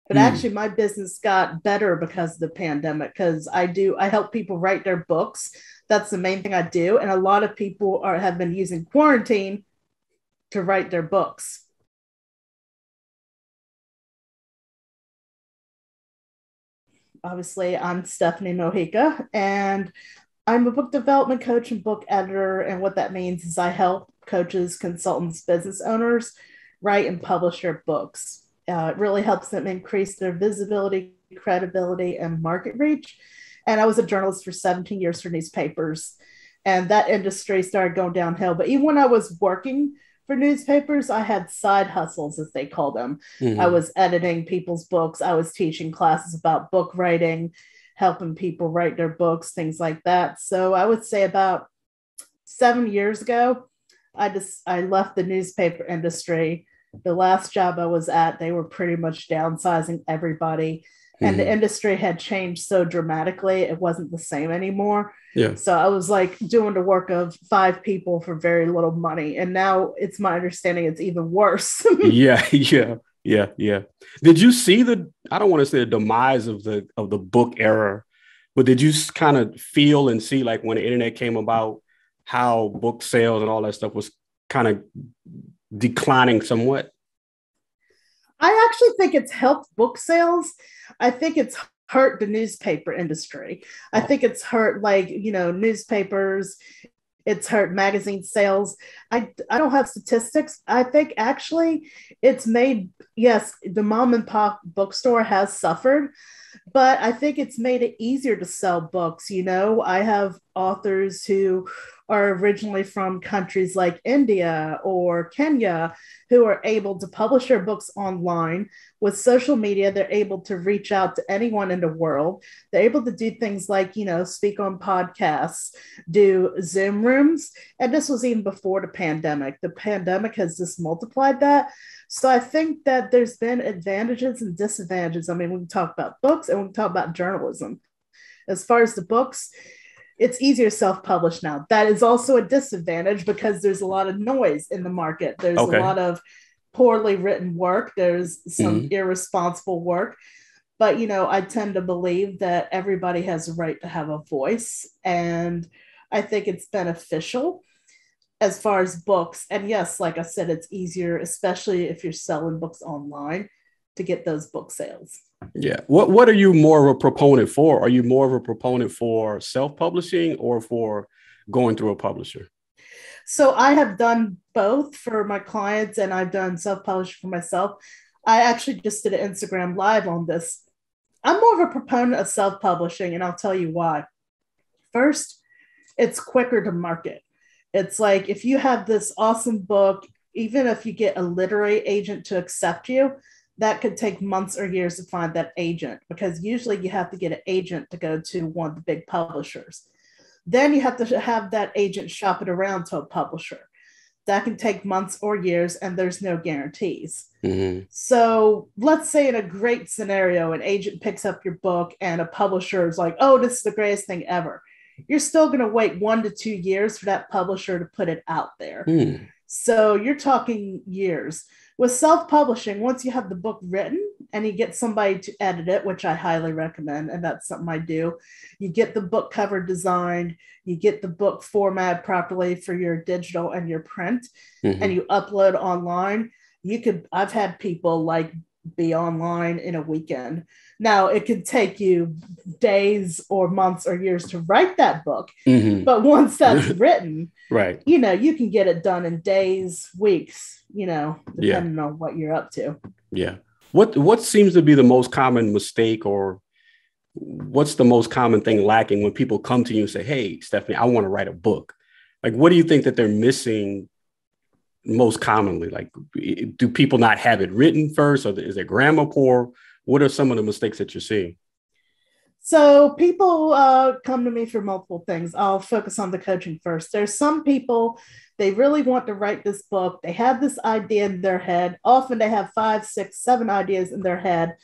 But actually my business got better because of the pandemic, because I help people write their books. That's the main thing I do. And a lot of people have been using quarantine to write their books. Obviously, I'm Stephanie Mojica, and I'm a book development coach and book editor. And what that means is I help coaches, consultants, business owners write and publish their books. It really helps them increase their visibility, credibility, and market reach. And I was a journalist for 17 years for newspapers, and that industry started going downhill. But even when I was working for newspapers, I had side hustles, as they call them. I was editing people's books, I was teaching classes about book writing, helping people write their books, things like that. So I would say about 7 years ago, I left the newspaper industry. The last job I was at, they were pretty much downsizing everybody, and the industry had changed so dramatically, it wasn't the same anymore. Yeah. So I was like doing the work of 5 people for very little money. And now it's my understanding it's even worse. Yeah. Did you see I don't want to say the demise of the book era, but did you kind of feel and see, like, when the internet came about, how book sales and all that stuff was kind of declining somewhat? I actually think it's helped book sales. I think it's hurt the newspaper industry. I think it's hurt, like, newspapers. It's hurt magazine sales. I don't have statistics. I think actually it's made, yes, the mom and pop bookstore has suffered, but I think it's made it easier to sell books. I have authors who are originally from countries like India or Kenya who are able to publish their books online. With social media, they're able to reach out to anyone in the world. They're able to do things like, speak on podcasts, do Zoom rooms. And this was even before the pandemic. The pandemic has just multiplied that. So I think that there's been advantages and disadvantages. I mean, we can talk about books and we can talk about journalism. As far as the books, it's easier to self-publish now. That is also a disadvantage because there's a lot of noise in the market. There's a lot of poorly written work. There's some irresponsible work. But, I tend to believe that everybody has a right to have a voice. And I think it's beneficial as far as books. And yes, like I said, it's easier, especially if you're selling books online, to get those book sales. Yeah. What are you more of a proponent for? Are you more of a proponent for self-publishing or for going through a publisher? So I have done both for my clients, and I've done self-publishing for myself. I actually just did an Instagram live on this. I'm more of a proponent of self-publishing, and I'll tell you why. First, it's quicker to market. It's like if you have this awesome book, even if you get a literary agent to accept you, that could take months or years to find that agent, because usually you have to get an agent to go to one of the big publishers. Then you have to have that agent shop it around to a publisher. That can take months or years, and there's no guarantees. So let's say in a great scenario, an agent picks up your book and a publisher is like, oh, this is the greatest thing ever. You're still going to wait 1 to 2 years for that publisher to put it out there. So you're talking years. With self-publishing, once you have the book written and you get somebody to edit it, which I highly recommend, and that's something I do, you get the book cover designed, you get the book formatted properly for your digital and your print, and you upload online. I've had people like be online in a weekend. Now, it could take you days or months or years to write that book, but once that's written, right, you can get it done in days, weeks, depending on what you're up to. Yeah. What seems to be the most common mistake, or what's the most common thing lacking when people come to you and say, hey, Stephanie, I want to write a book? Like, what do you think that they're missing most commonly? Like, do people not have it written first, or is their grammar poor? What are some of the mistakes that you're seeing? So people come to me for multiple things. I'll focus on the coaching first. There's some people, they really want to write this book. They have this idea in their head. Often they have 5, 6, 7 ideas in their head.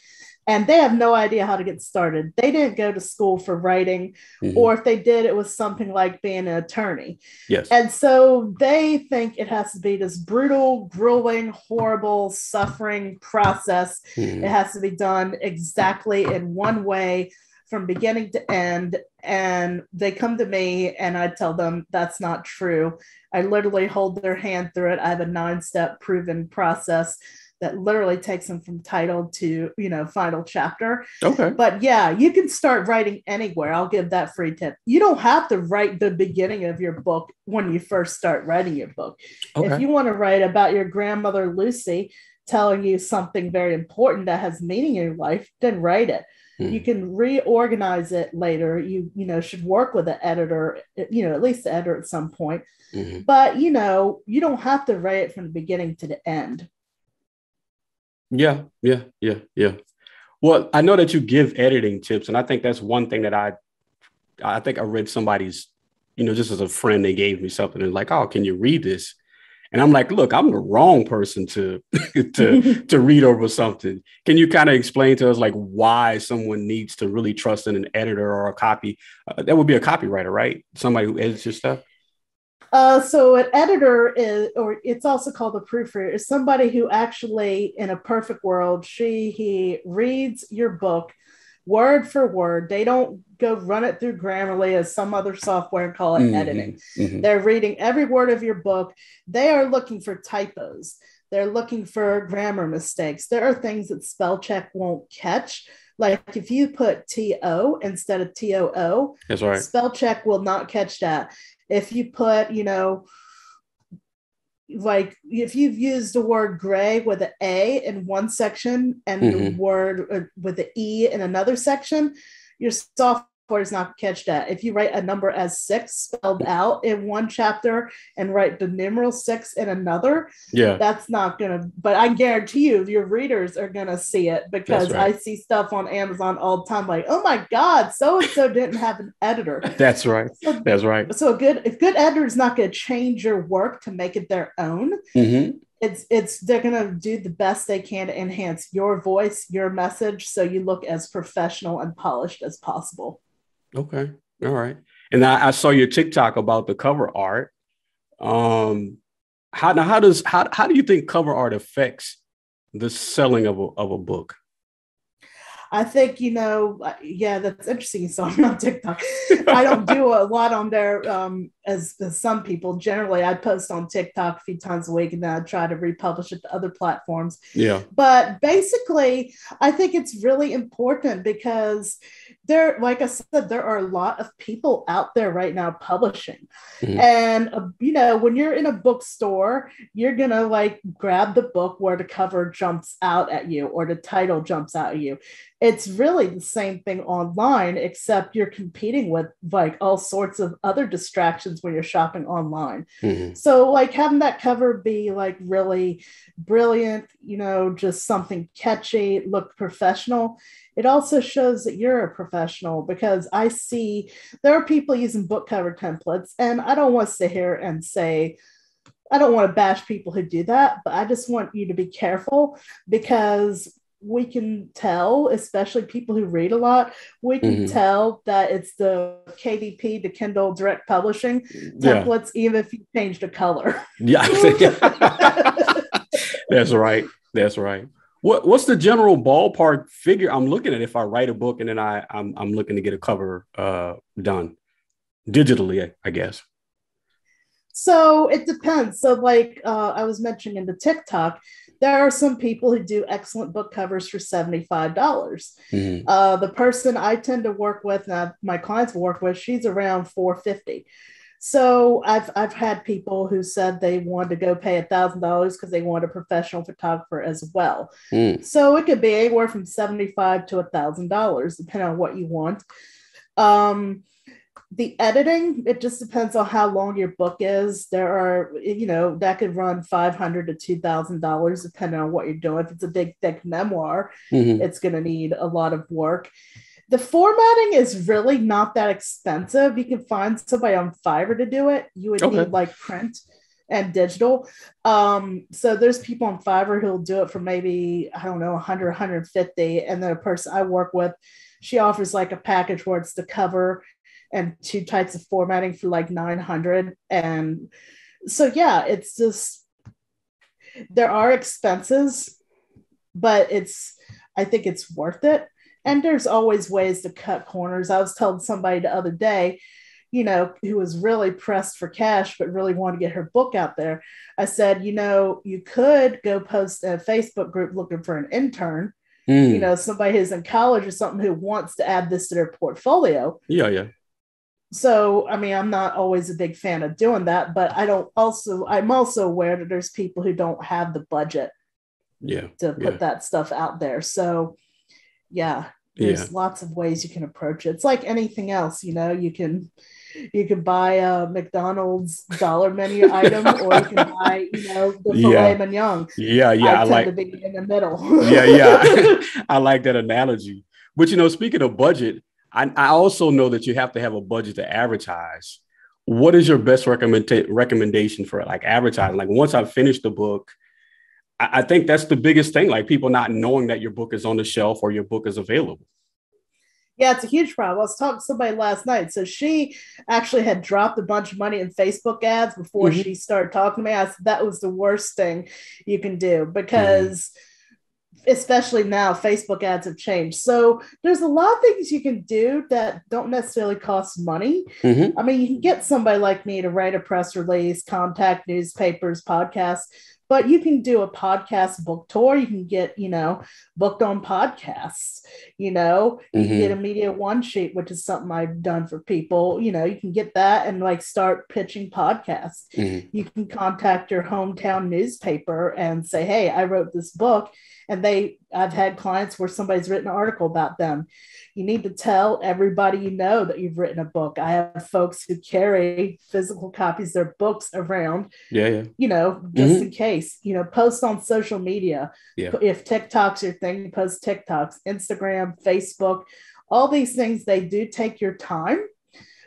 and they have no idea how to get started. They didn't go to school for writing, Mm-hmm. or if they did, it was something like being an attorney. Yes. And so they think it has to be this brutal, grueling, horrible, suffering process. It Mm-hmm. has to be done exactly in one way from beginning to end. And they come to me and I tell them that's not true. I literally hold their hand through it. I have a 9-step proven process that literally takes them from title to, final chapter. Okay. But yeah, you can start writing anywhere. I'll give that free tip. You don't have to write the beginning of your book when you first start writing your book. If Okay. you want to write about your grandmother Lucy telling you something very important that has meaning in your life, then write it. You Mm-hmm. can reorganize it later. You should work with an editor, at least the editor at some point. Mm-hmm. But you don't have to write it from the beginning to the end. Yeah. Yeah. Yeah. Yeah. Well, I know that you give editing tips, and I think that's one thing that I think I read somebody's, just as a friend, they gave me something and like, oh, can you read this? And I'm like, look, I'm the wrong person to to read over something. Can you kind of explain to us like why someone needs to really trust in an editor or a copy? That would be a copywriter, right? Somebody who edits your stuff. So an editor is, or it's also called a proofreader, is somebody who actually, in a perfect world, he reads your book word for word. They don't go run it through Grammarly as some other software and call it editing. Mm-hmm. Mm-hmm. They're reading every word of your book. They are looking for typos. They're looking for grammar mistakes. There are things that spell check won't catch. Like if you put TO instead of TOO, That's right. spell check will not catch that. If you put, like if you've used the word gray with an A in one section and the Mm-hmm. word with the E in another section, your software is not catch that. If you write a number as 6 spelled out in one chapter and write the numeral 6 in another, Yeah, that's not gonna, but I guarantee you your readers are gonna see it, that's because I right. see stuff on Amazon all the time like, oh my God, so and so didn't have an editor. That's right. So, That's right. so if good editor is not going to change your work to make it their own, Mm-hmm. it's they're going to do the best they can to enhance your voice, your message, so you look as professional and polished as possible. Okay. All right. And I saw your TikTok about the cover art. Um, how do you think cover art affects the selling of a book? I think, yeah, that's interesting. So I'm on TikTok. I don't do a lot on there as some people. Generally, I post on TikTok a few times a week and then I try to republish it to other platforms. Yeah. But basically, I think it's really important because like I said, there are a lot of people out there right now publishing. Mm-hmm. And, when you're in a bookstore, you're going to like grab the book where the cover jumps out at you or the title jumps out at you. It's really the same thing online, except you're competing with like all sorts of other distractions when you're shopping online. Mm-hmm. So like having that cover be like really brilliant, just something catchy, look professional. It also shows that you're a professional, because I see there are people using book cover templates, and I don't want to sit here and say, I don't want to bash people who do that, but I just want you to be careful, because we can tell, especially people who read a lot, we can Mm-hmm. tell that it's the KDP, the Kindle Direct Publishing Yeah. templates, even if you change the color. Yeah. That's right. That's right. What's the general ballpark figure I'm looking at if I write a book and then I'm looking to get a cover done digitally, I guess. So it depends. So, like I was mentioning in the TikTok, there are some people who do excellent book covers for $75. Mm-hmm. The person I tend to work with, my clients work with, she's around $450. So I've had people who said they wanted to go pay $1,000 because they want a professional photographer as well. Mm. So it could be anywhere from $75 to $1,000, depending on what you want. Um, the editing, it just depends on how long your book is. There are, that could run $500 to $2,000 depending on what you're doing. If it's a big thick memoir, Mm-hmm. it's going to need a lot of work. The formatting is really not that expensive. You can find somebody on Fiverr to do it. You would Okay. need like print. and digital. So there's people on Fiverr who'll do it for maybe, I don't know, 100, 150. And then a person I work with, she offers like a package where it's the cover and 2 types of formatting for like 900. And so, yeah, it's just, there are expenses, but I think it's worth it. And there's always ways to cut corners. I was telling somebody the other day, who was really pressed for cash, but really wanted to get her book out there. I said, you could go post a Facebook group looking for an intern, somebody who's in college or something who wants to add this to their portfolio. Yeah, yeah. So, I mean, I'm not always a big fan of doing that, but I'm also aware that there's people who don't have the budget to put that stuff out there. So, yeah, there's lots of ways you can approach it. It's like anything else, you can buy a McDonald's dollar menu item, or you can buy, the filet mignon. Yeah. I tend to be in the middle. I like that analogy. But, speaking of budget, I also know that you have to have a budget to advertise. What is your best recommendation for like advertising? Like once I've finished the book, I think that's the biggest thing, like people not knowing that your book is on the shelf or your book is available. Yeah, it's a huge problem. I was talking to somebody last night. So she actually had dropped a bunch of money in Facebook ads before she started talking to me. I said that was the worst thing you can do because especially now, Facebook ads have changed. So there's a lot of things you can do that don't necessarily cost money. I mean, you can get somebody like me to write a press release, contact newspapers, podcasts, but you can do a podcast book tour. You can get, booked on podcasts, you can get a media one sheet, which is something I've done for people. You can get that and like start pitching podcasts. You can contact your hometown newspaper and say, hey, I wrote this book. And I've had clients where somebody's written an article about them. You need to tell everybody that you've written a book. I have folks who carry physical copies of their books around, just in case, post on social media. If TikTok's your thing, post TikToks, Instagram, Facebook, all these things, they do take your time,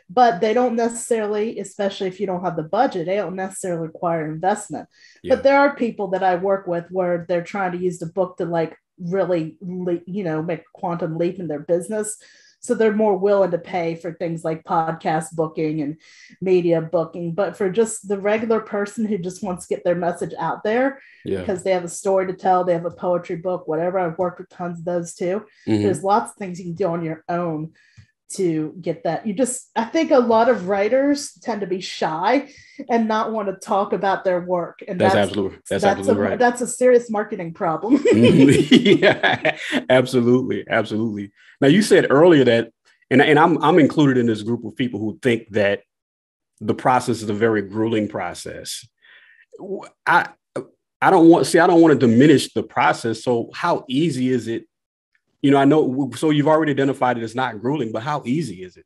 but they don't necessarily, especially if you don't have the budget, they don't necessarily require investment. But there are people that I work with where they're trying to use the book to like really, make a quantum leap in their business. So they're more willing to pay for things like podcast booking and media booking. But for just the regular person who just wants to get their message out there because they have a story to tell, they have a poetry book, whatever. I've worked with tons of those too. There's lots of things you can do on your own to get that. I think a lot of writers tend to be shy and not want to talk about their work. And that's absolutely right. That's a serious marketing problem. Yeah, absolutely. Now you said earlier that, and I'm included in this group of people who think that the process is a very grueling process. I don't want to diminish the process. So how easy is it? I know, so you've already identified it as not grueling, but how easy is it?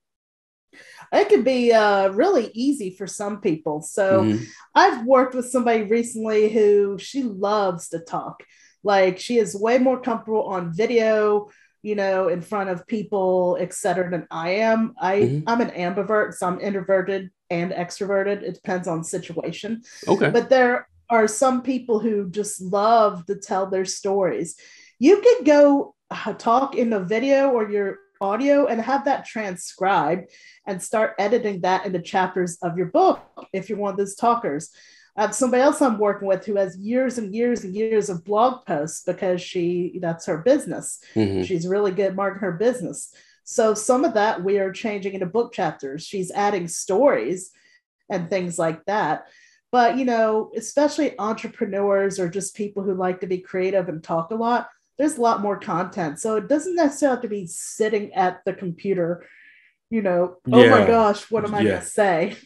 It can be really easy for some people. So I've worked with somebody recently who she loves to talk. Like she is way more comfortable on video, in front of people, et cetera, than I am. I'm an ambivert, so I'm introverted and extroverted. It depends on situation. Okay. But there are some people who just love to tell their stories. You could go talk in the video or your audio and have that transcribed and start editing that into chapters of your book if you're one of those talkers. I have somebody else I'm working with who has years and years and years of blog posts because that's her business. She's really good at marketing her business. So some of that we are changing into book chapters. She's adding stories and things like that. But, especially entrepreneurs or just people who like to be creative and talk a lot, there's a lot more content. So it doesn't necessarily have to be sitting at the computer, oh my gosh, what am I going to say?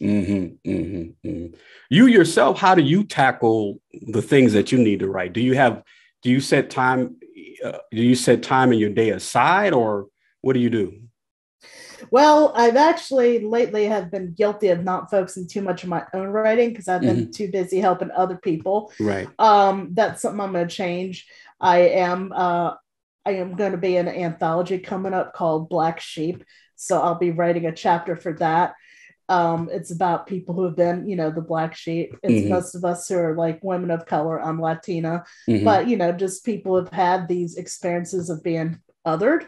You yourself, how do you tackle the things that you need to write? Do you set time in your day aside, or what do you do? Well, I've actually lately have been guilty of not focusing too much on my own writing because I've been too busy helping other people. Right. That's something I'm going to change. I am going to be in an anthology coming up called Black Sheep. So I'll be writing a chapter for that. It's about people who have been, the black sheep. It's most of us who are like women of color. I'm Latina, but just people who have had these experiences of being othered.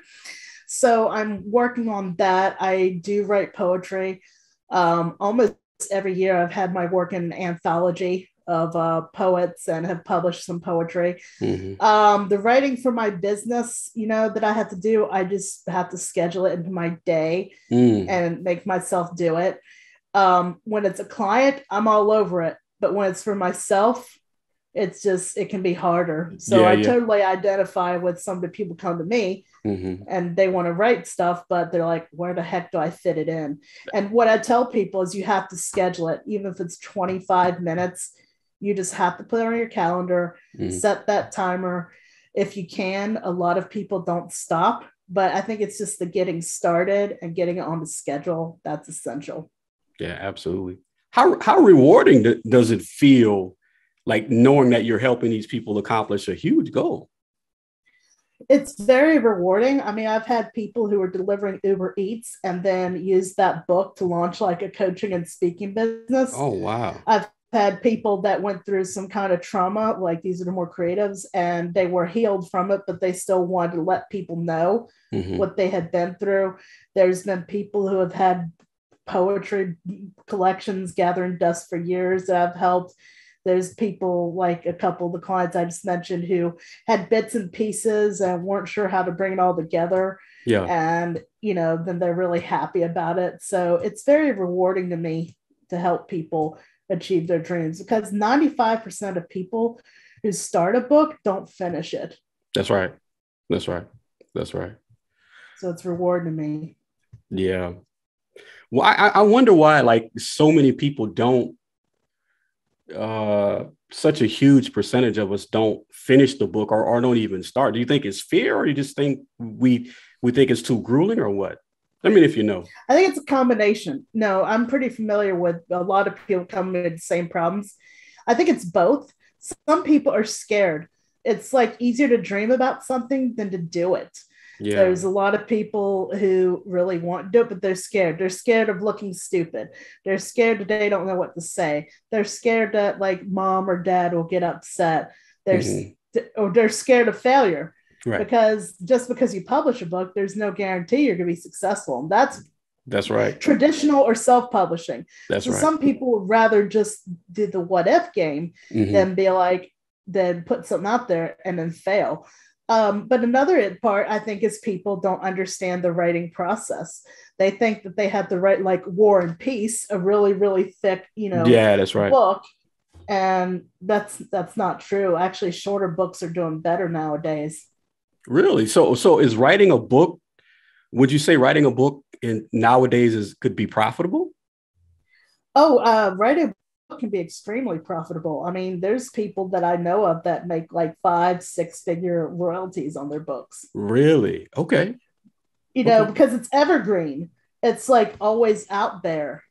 So I'm working on that. I do write poetry. Almost every year I've had my work in an anthology of poets and have published some poetry. The writing for my business, that I have to do, I just have to schedule it into my day and make myself do it. When it's a client, I'm all over it. But when it's for myself, it can be harder. So I totally identify with some of the people come to me and they want to write stuff, but they're like, where the heck do I fit it in? And what I tell people is you have to schedule it, even if it's 25 minutes. You just have to put it on your calendar, set that timer. If you can, a lot of people don't stop, but I think it's just the getting started and getting it on the schedule. That's essential. Yeah, absolutely. How rewarding does it feel, like knowing that you're helping these people accomplish a huge goal? It's very rewarding. I mean, I've had people who are delivering Uber Eats and then use that book to launch like a coaching and speaking business. Oh, wow. I've had people that went through some kind of trauma, like these are the more creatives, and they were healed from it, but they still wanted to let people know what they had been through. There's been people who have had poetry collections gathering dust for years that I've helped. There's people like a couple of the clients I just mentioned who had bits and pieces and weren't sure how to bring it all together. Yeah. And, then they're really happy about it. So it's very rewarding to me to help people achieve their dreams, because 95% of people who start a book don't finish it. That's right. That's right. That's right. So it's rewarding to me. Yeah. Well, I wonder why, like, so many people don't, such a huge percentage of us don't finish the book or don't even start. Do you think it's fear, or you just think we think it's too grueling, or what? I mean, if you know. I think it's a combination. No, I'm pretty familiar with a lot of people coming with the same problems. I think it's both. Some people are scared. It's like easier to dream about something than to do it. Yeah. There's a lot of people who really want to do it, but they're scared. They're scared of looking stupid. They're scared that they don't know what to say. They're scared that like mom or dad will get upset. Or they're scared of failure. Right. Because just because you publish a book, there's no guarantee you're going to be successful. And that's right. Traditional or self-publishing. That's so right. Some people would rather just do the what if game than be like, then put something out there and then fail. But another part, I think, is people don't understand the writing process. They think that they have to write like War and Peace, a really, really thick, that's right. book. And that's not true. Actually, shorter books are doing better nowadays. Really? So is writing a book, would you say writing a book nowadays could be profitable? Writing a book can be extremely profitable. I mean, there's people that I know of that make like 5-6 figure royalties on their books. Really? Okay. Because it's evergreen. It's like always out there,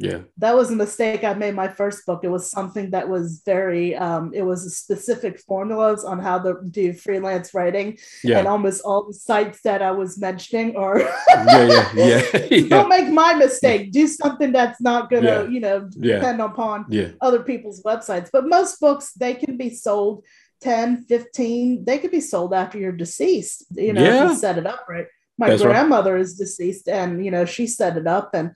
Yeah. That was a mistake I made my first book. It was something that was very, it was a specific formulas on how to do freelance writing. Yeah. And almost all the sites that I was mentioning are, don't make my mistake. Do something that's not going to, depend upon other people's websites. But most books, they can be sold 10, 15, they could be sold after you're deceased, if you set it up right. My grandmother is deceased and, she set it up and,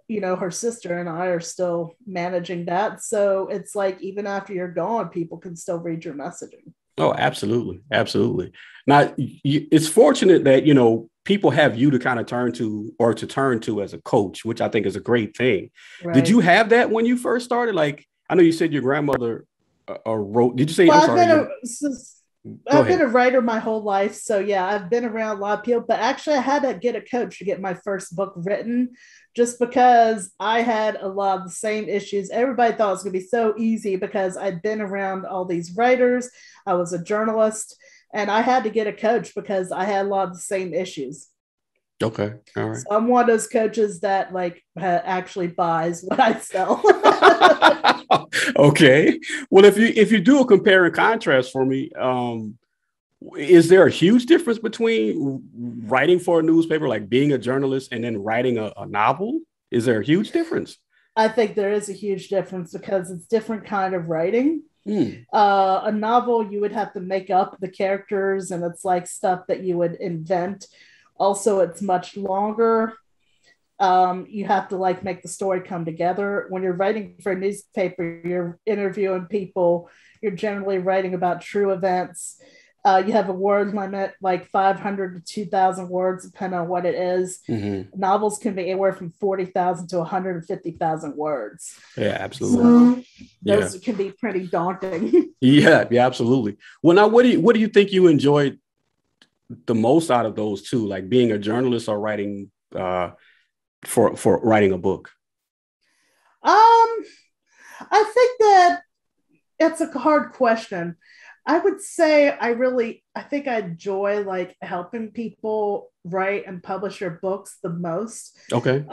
her sister and I are still managing that. So it's like, even after you're gone, people can still read your messaging. Oh, absolutely. Absolutely. Now, it's fortunate that, people have you to kind of turn to as a coach, which I think is a great thing. Right. Did you have that when you first started? Like, I know you said your grandmother wrote, did you say, well, I've been a writer my whole life. So yeah, I've been around a lot of people, but actually I had to get a coach to get my first book written just because I had a lot of the same issues. Everybody thought it was going to be so easy because I'd been around all these writers. I was a journalist and I had to get a coach because I had a lot of the same issues. Okay. All right. So I'm one of those coaches that like actually buys what I sell. Okay. Well, if you do a compare and contrast for me, Is there a huge difference between writing for a newspaper, like being a journalist, and then writing a novel? Is there a huge difference? I think there is a huge difference because it's different kind of writing. Mm. A novel, you would have to make up the characters, and it's like stuff that you would invent. Also, it's much longer. You have to like make the story come together. When you're writing for a newspaper, you're interviewing people. You're generally writing about true events. You have a word limit, like 500 to 2,000 words, depending on what it is. Mm-hmm. Novels can be anywhere from 40,000 to 150,000 words. Yeah, absolutely. So those can be pretty daunting. Yeah, absolutely. Well, now, what do you think you enjoyed the most out of those two, like being a journalist or writing for writing a book? I think that it's a hard question. I would say I think I enjoy like helping people write and publish their books the most. Okay.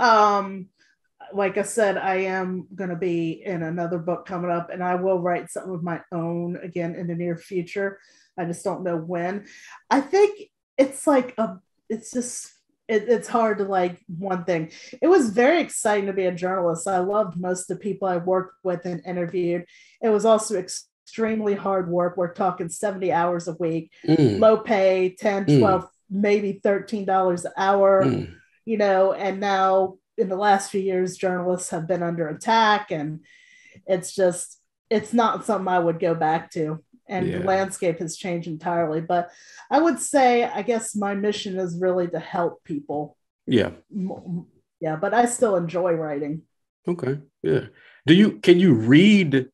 Like I said, I am going to be in another book coming up, and I will write something of my own again in the near future. I just don't know when. I think it's like it's just it's hard to like one thing. It was very exciting to be a journalist. I loved most of the people I worked with and interviewed. It was also extremely hard work. We're talking 70 hours a week, low pay, 10, 12, maybe $13 an hour, and now in the last few years, journalists have been under attack, and it's not something I would go back to. And the landscape has changed entirely. But I would say, I guess my mission is really to help people. Yeah. Yeah, but I still enjoy writing. Okay. Yeah. Can you read?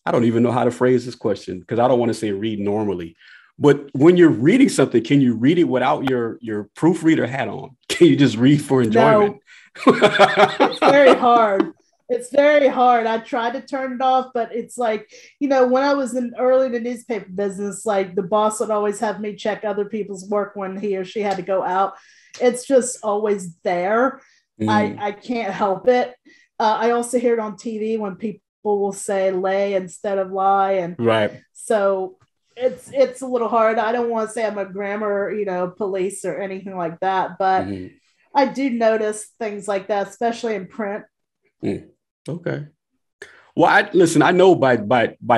I don't even know how to phrase this question because I don't want to say read normally. But when you're reading something, can you read it without your proofreader hat on? Can you just read for enjoyment? No. It's very hard. It's very hard. I tried to turn it off, but it's like, when I was early in the newspaper business, like the boss would always have me check other people's work when he or she had to go out. It's just always there. I can't help it. I also hear it on TV when people will say lay instead of lie. And right. So it's a little hard. I don't want to say I'm a grammar, police or anything like that, but I do notice things like that, especially in print. Okay. Well, listen, I know by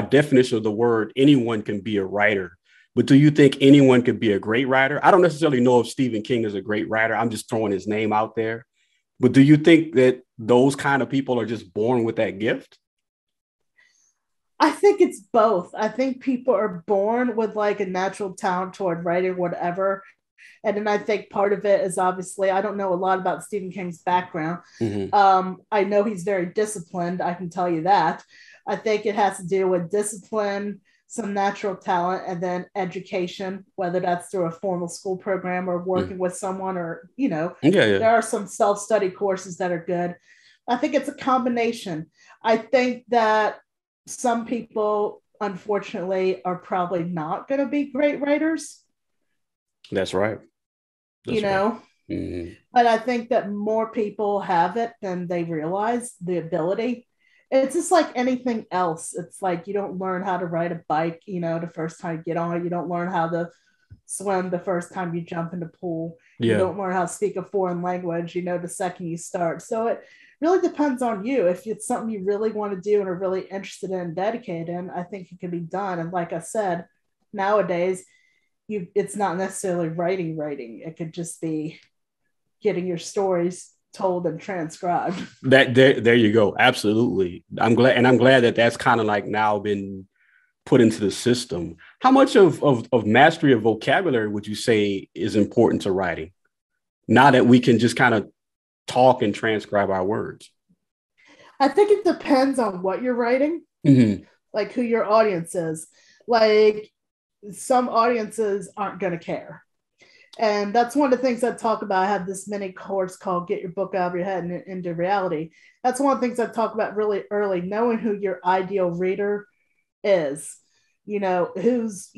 definition of the word, anyone can be a writer, but do you think anyone could be a great writer? I don't necessarily know if Stephen King is a great writer. I'm just throwing his name out there. But do you think that those kind of people are just born with that gift? I think it's both. I think people are born with like a natural talent toward writing, whatever. And then I think part of it is obviously, I don't know a lot about Stephen King's background. I know he's very disciplined. I can tell you that. I think it has to do with discipline, some natural talent, and then education, whether that's through a formal school program or working with someone or, there are some self-study courses that are good. I think it's a combination. I think that some people, unfortunately, are probably not going to be great writers. That's right. But I think that more people have it than they realize, the ability. It's just like anything else. It's like you don't learn how to ride a bike, the first time you get on it. You don't learn how to swim the first time you jump in the pool. You don't learn how to speak a foreign language, the second you start. So it really depends on you. If it's something you really want to do and are really interested in and dedicated in, I think it can be done. And like I said, nowadays, it's not necessarily writing. It could just be getting your stories told and transcribed. That there you go. Absolutely. I'm glad that that's kind of like now been put into the system. How much of mastery of vocabulary would you say is important to writing now that we can just kind of talk and transcribe our words? I think it depends on what you're writing, like who your audience is. Like some audiences aren't going to care. And that's one of the things I talk about. I have this mini course called Get Your Book Out of Your Head and Into Reality. That's one of the things I talk about really early, knowing who your ideal reader is, who's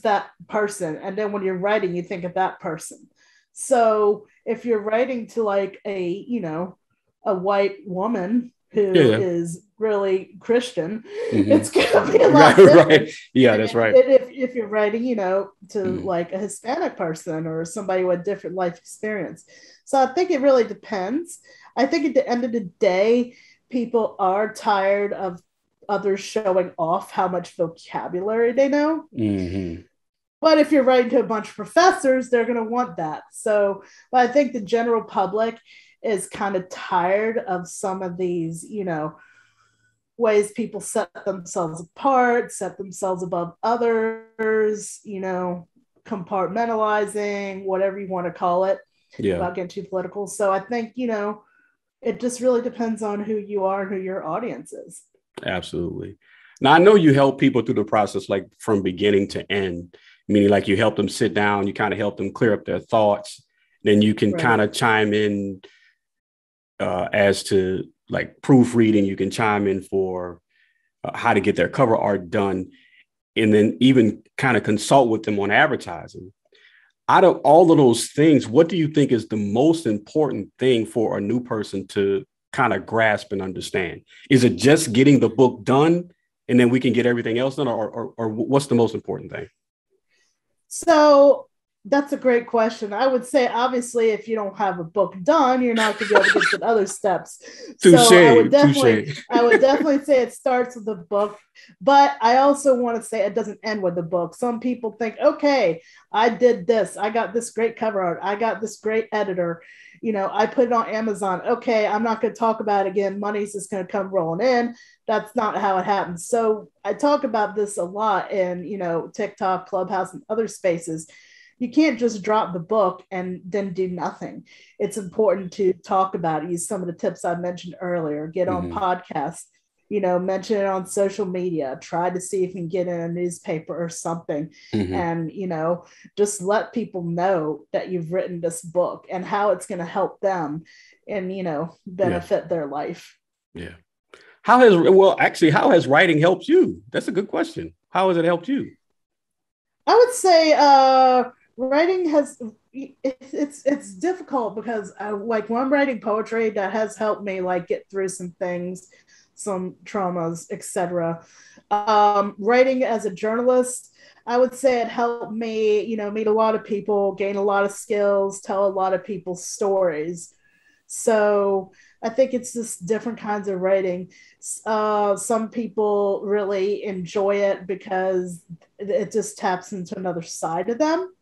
that person. And then when you're writing, you think of that person. So if you're writing to like a white woman who is really Christian, Mm-hmm. it's going to be a lot different. Right. Yeah, that's right. If you're writing, to Mm-hmm. like a Hispanic person or somebody with different life experience. So I think it really depends. I think at the end of the day, people are tired of others showing off how much vocabulary they know. Mm-hmm. But if you're writing to a bunch of professors, they're going to want that. So, but I think the general public is kind of tired of some of these, ways people set themselves apart, set themselves above others, compartmentalizing, whatever you want to call it, Yeah, without getting too political. So I think, it just really depends on who you are and who your audience is. absolutely. Now, I know you help people through the process, like from beginning to end, meaning like you help them sit down, you kind of help them clear up their thoughts. Then you can kind of chime in as to like proofreading. You can chime in for how to get their cover art done, and then even kind of consult with them on advertising. Out of all of those things, what do you think is the most important thing for a new person to kind of grasp and understand? Is it just getting the book done and then we can get everything else done, or what's the most important thing? So that's a great question. I would say, obviously, if you don't have a book done, you're not going to be able to get to the other steps. Touché, so I would definitely say it starts with the book, but I also want to say it doesn't end with the book. Some people think, okay, I did this. I got this great cover art. I got this great editor. I put it on Amazon. Okay, I'm not going to talk about it again. Money's just going to come rolling in. That's not how it happens. So I talk about this a lot in, TikTok, Clubhouse, and other spaces. You can't just drop the book and then do nothing. It's important to talk about it. Use some of the tips I mentioned earlier. Get on podcasts, mention it on social media. Try to see if you can get in a newspaper or something. And, just let people know that you've written this book and how it's going to help them and, benefit their life. Yeah. How has writing helped you? That's a good question. How has it helped you? I would say writing has it's difficult because like when I'm writing poetry, that has helped me like get through some things, some traumas, etc. Writing as a journalist, I would say it helped me, meet a lot of people, gain a lot of skills, tell a lot of people's stories. So I think it's just different kinds of writing. Some people really enjoy it because it just taps into another side of them.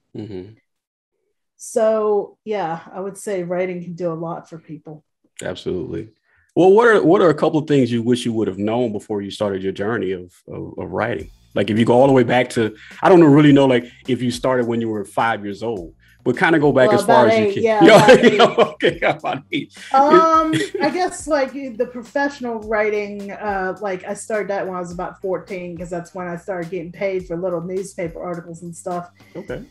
So yeah, I would say writing can do a lot for people. Absolutely. Well, what are a couple of things you wish you would have known before you started your journey of writing? Like if you go all the way back to, I don't really know, like if you started when you were 5 years old, but kind of go back as far as you can. Yeah, okay, about 8. I guess like the professional writing, like I started that when I was about 14 because that's when I started getting paid for little newspaper articles and stuff. Okay.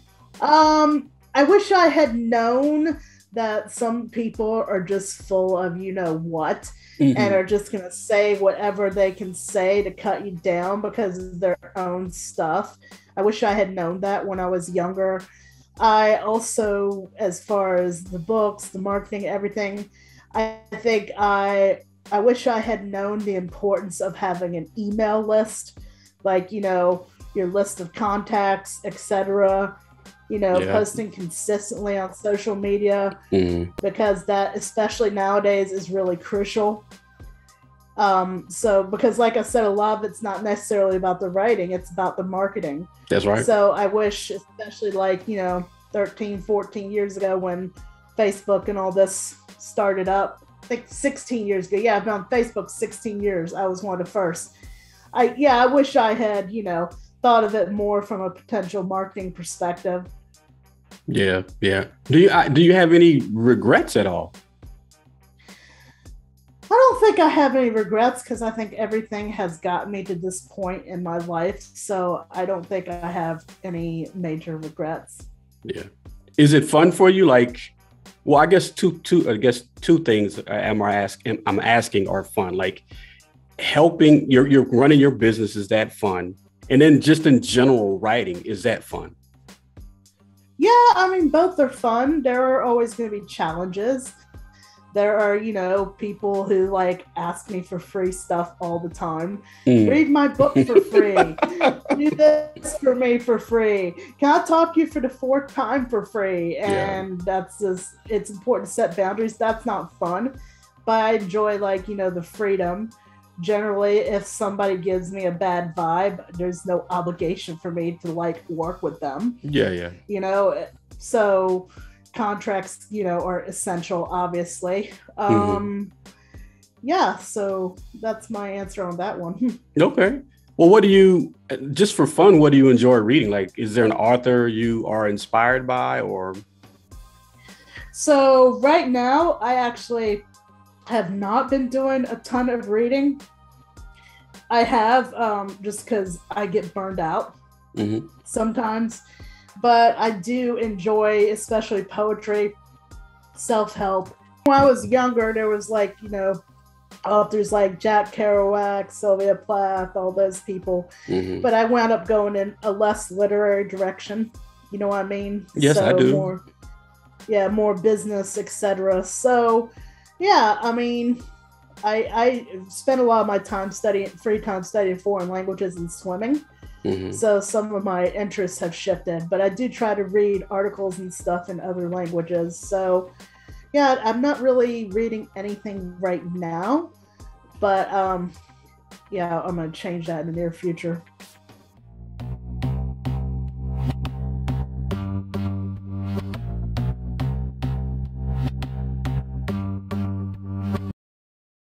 I wish I had known that some people are just full of what and are just going to say whatever they can say to cut you down because of their own stuff. I wish I had known that when I was younger. I also, as far as the books, the marketing, everything, I think I wish I had known the importance of having an email list, like, your list of contacts, etc. Posting consistently on social media, because that, especially nowadays, is really crucial. So because like I said, a lot of it's not necessarily about the writing, it's about the marketing. That's right. So I wish, especially like, 13, 14 years ago when Facebook and all this started up, I think 16 years ago. Yeah, I've been on Facebook 16 years. I was one of the first. I wish I had, thought of it more from a potential marketing perspective. Yeah. Do you have any regrets at all? I don't think I have any regrets because I think everything has gotten me to this point in my life. So I don't think I have any major regrets. Yeah. Is it fun for you? Like, well, I guess two things I'm asking are fun. Like helping you're running your business, is that fun? And then just in general writing, is that fun? Yeah, I mean, both are fun. There are always going to be challenges. There are, you know, people who like ask me for free stuff all the time. Mm. Read my book for free. Do this for me for free. Can I talk to you for the fourth time for free? Yeah. And that's just, it's important to set boundaries. That's not fun, but I enjoy, like, you know, the freedom. Generally, if somebody gives me a bad vibe, there's no obligation for me to like work with them, Yeah, yeah. you know. So contracts, you know, are essential, obviously. Mm-hmm. Yeah, so that's my answer on that one. Okay. Well, what do you, just for fun, what do you enjoy reading? Like, is there an author you are inspired by or? So right now, I actually have not been doing a ton of reading. I have, just because I get burned out Mm-hmm. sometimes, but I do enjoy, especially poetry, self-help. When I was younger, there was, like, you know, authors like Jack Kerouac, Sylvia Plath, all those people. Mm-hmm. But I wound up going in a less literary direction. You know what I mean? Yes, I So do. more, yeah, more business, etc. So yeah, I mean, I spend a lot of my time studying, free time studying foreign languages and swimming. Mm-hmm. So some of my interests have shifted, but I do try to read articles and stuff in other languages. So yeah, I'm not really reading anything right now, but yeah, I'm gonna change that in the near future.